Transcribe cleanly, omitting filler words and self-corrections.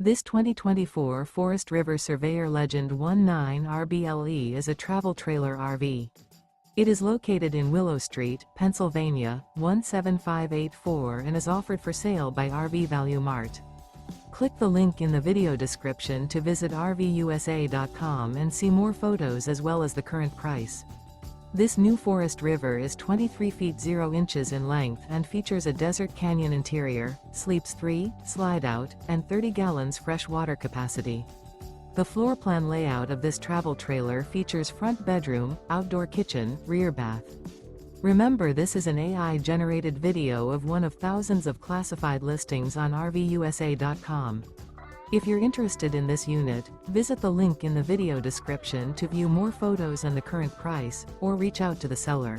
This 2024 Forest River Surveyor Legend 19 RBLE is a travel trailer RV. It is located in Willow Street, Pennsylvania, 17584 and is offered for sale by RV Value Mart. Click the link in the video description to visit RVUSA.com and see more photos as well as the current price. This new Forest River is 23 feet 0 inches in length and features a desert canyon interior, sleeps 3, slide-out, and 30 gallons fresh water capacity. The floor plan layout of this travel trailer features front bedroom, outdoor kitchen, rear bath. Remember, this is an AI-generated video of one of thousands of classified listings on RVUSA.com. If you're interested in this unit, visit the link in the video description to view more photos and the current price, or reach out to the seller.